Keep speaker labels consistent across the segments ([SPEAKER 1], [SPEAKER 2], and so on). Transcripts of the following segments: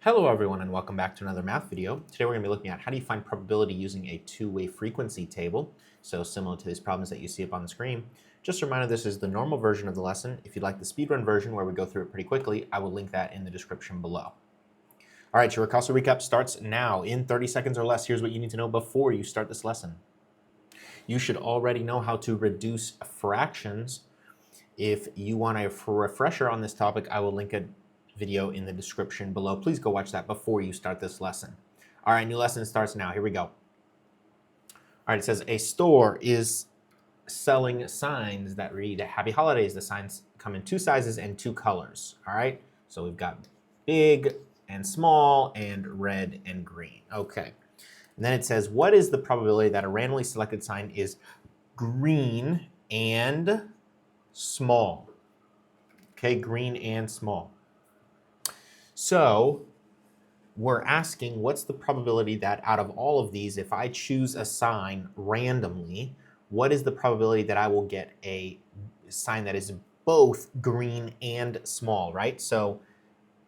[SPEAKER 1] Hello everyone and welcome back to another math video. Today we're going to be looking at how do you find probability using a two-way frequency table. So similar to these problems that you see up on the screen. Just a reminder, this is the normal version of the lesson. If you'd like the speedrun version where we go through it pretty quickly, I will link that in the description below. All right, your Ricasso Recap starts now. In 30 seconds or less, here's what you need to know before you start this lesson. You should already know how to reduce fractions. If you want a refresher on this topic, I will link a video in the description below. Please go watch that before you start this lesson. All right, new lesson starts now. Here we go. All right, it says a store is selling signs that read Happy Holidays. The signs come in two sizes and two colors. All right, so we've got big and small and red and green. Okay, and then it says, what is the probability that a randomly selected sign is green and small? Okay, green and small. So we're asking, what's the probability that out of all of these, if I choose a sign randomly, what is the probability that I will get a sign that is both green and small, right? So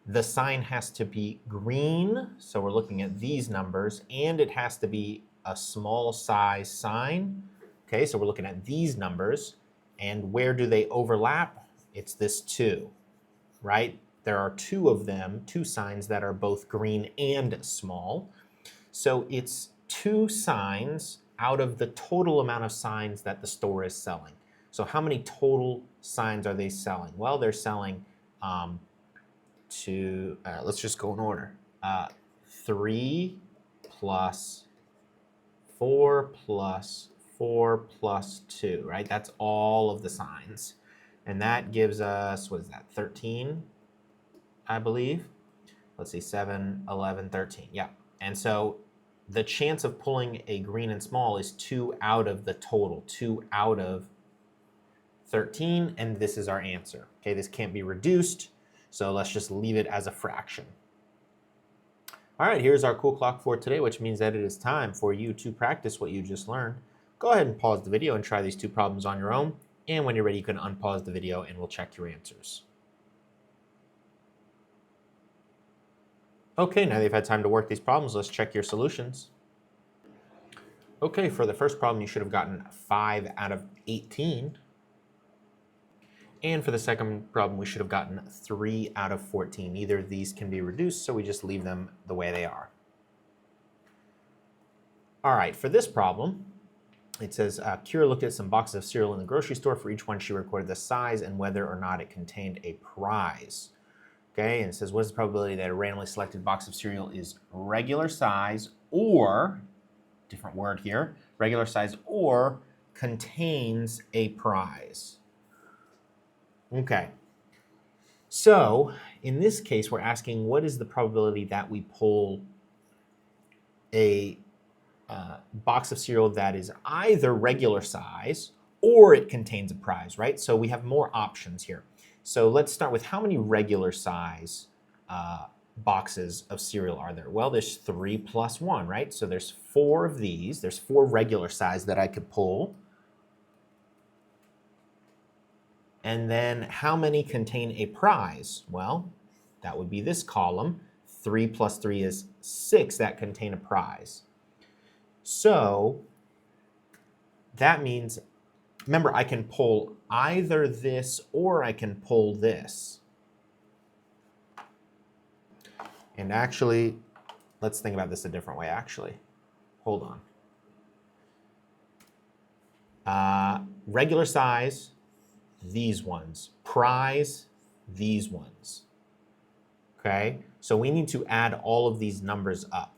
[SPEAKER 1] the sign has to be green, so we're looking at these numbers, and it has to be a small size sign. Okay, so we're looking at these numbers, and where do they overlap? It's this 2, right? There are two of them, two signs that are both green and small. So it's two signs out of the total amount of signs that the store is selling. So how many total signs are they selling? Well, they're selling let's just go in order. 3 plus 4 plus 4 plus 2, right? That's all of the signs. And that gives us, what is that, 13? I believe. Let's see, 7, 11, 13. Yeah. And so the chance of pulling a green and small is 2 out of the total, 2 out of 13, and this is our answer. Okay, this can't be reduced, so let's just leave it as a fraction. All right, here's our cool clock for today, which means that it is time for you to practice what you just learned. Go ahead and pause the video and try these two problems on your own, and when you're ready, you can unpause the video and we'll check your answers. Okay, now that you've had time to work these problems, let's check your solutions. Okay, for the first problem, you should have gotten 5 out of 18. And for the second problem, we should have gotten 3 out of 14. Neither of these can be reduced, so we just leave them the way they are. All right, for this problem, it says, Kira looked at some boxes of cereal in the grocery store. For each one, she recorded the size and whether or not it contained a prize. Okay, and it says, what is the probability that a randomly selected box of cereal is regular size or, different word here, regular size or contains a prize? Okay, so in this case, we're asking what is the probability that we pull a box of cereal that is either regular size or it contains a prize, right? So we have more options here. So let's start with how many regular size boxes of cereal are there? Well, there's 3 plus 1, right? So there's 4 of these. There's 4 regular size that I could pull. And then how many contain a prize? Well, that would be this column. 3 plus 3 is 6 that contain a prize. So that means, remember, I can pull either this or I can pull this. And actually, let's think about this a different way, actually. Hold on. Regular size, these ones. Prize, these ones. Okay, so we need to add all of these numbers up.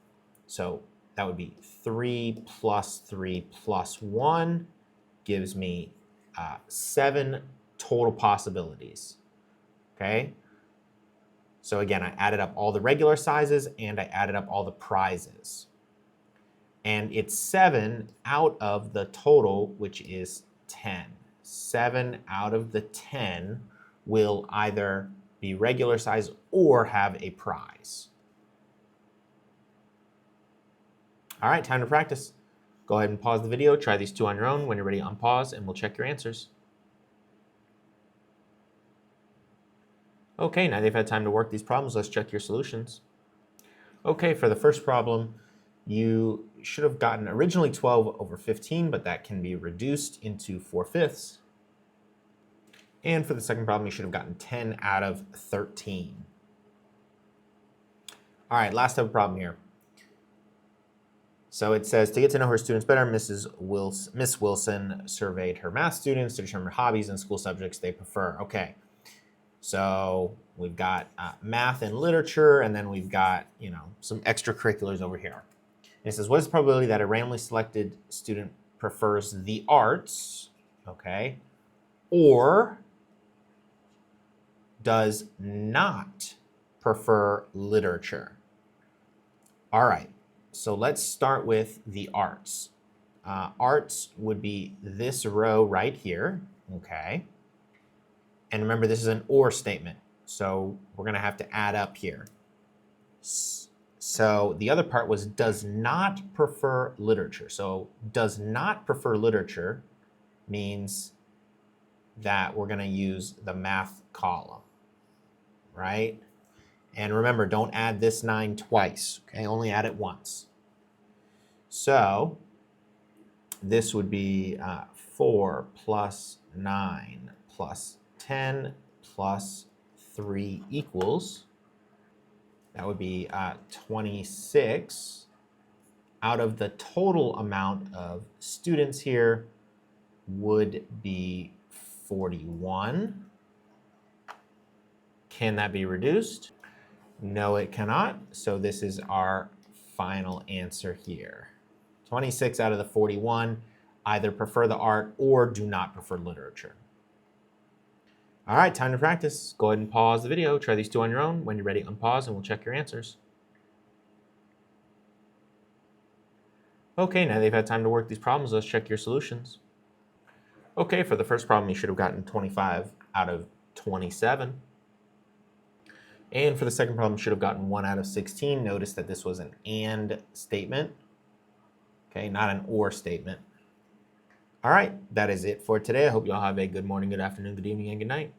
[SPEAKER 1] So that would be 3 plus 3 plus 1 gives me 7 total possibilities. Okay, so again, I added up all the regular sizes and I added up all the prizes. And it's 7 out of the total, which is 10. 7 out of the 10 will either be regular size or have a prize. All right, time to practice. Go ahead and pause the video, try these two on your own. When you're ready, unpause, and we'll check your answers. Okay, now they've had time to work these problems. Let's check your solutions. Okay, for the first problem, you should have gotten originally 12 over 15, but that can be reduced into 4/5. And for the second problem, you should have gotten 10 out of 13. All right, last type of problem here. So it says, to get to know her students better, Miss Wilson surveyed her math students to determine hobbies and school subjects they prefer. Okay, so we've got math and literature, and then we've got, some extracurriculars over here. And it says, what is the probability that a randomly selected student prefers the arts, okay, or does not prefer literature? All right, so let's start with the arts. Arts would be this row right here, okay? And remember, this is an or statement, so we're gonna have to add up here. So the other part was does not prefer literature. So does not prefer literature means that we're gonna use the math column, right? And remember, don't add this 9 twice, okay? Only add it once. So this would be 4 plus 9 plus 10 plus 3 equals, that would be 26 out of the total amount of students here would be 41. Can that be reduced? No, it cannot. So this is our final answer here. 26 out of the 41 either prefer the art or do not prefer literature. All right, time to practice. Go ahead and pause the video. Try these two on your own. When you're ready, unpause and we'll check your answers. Okay, now they've had time to work these problems, let's check your solutions. Okay, for the first problem, you should have gotten 25 out of 27. And for the second problem, you should have gotten 1 out of 16. Notice that this was an and statement, okay, not an or statement. All right, that is it for today. I hope you all have a good morning, good afternoon, good evening, and good night.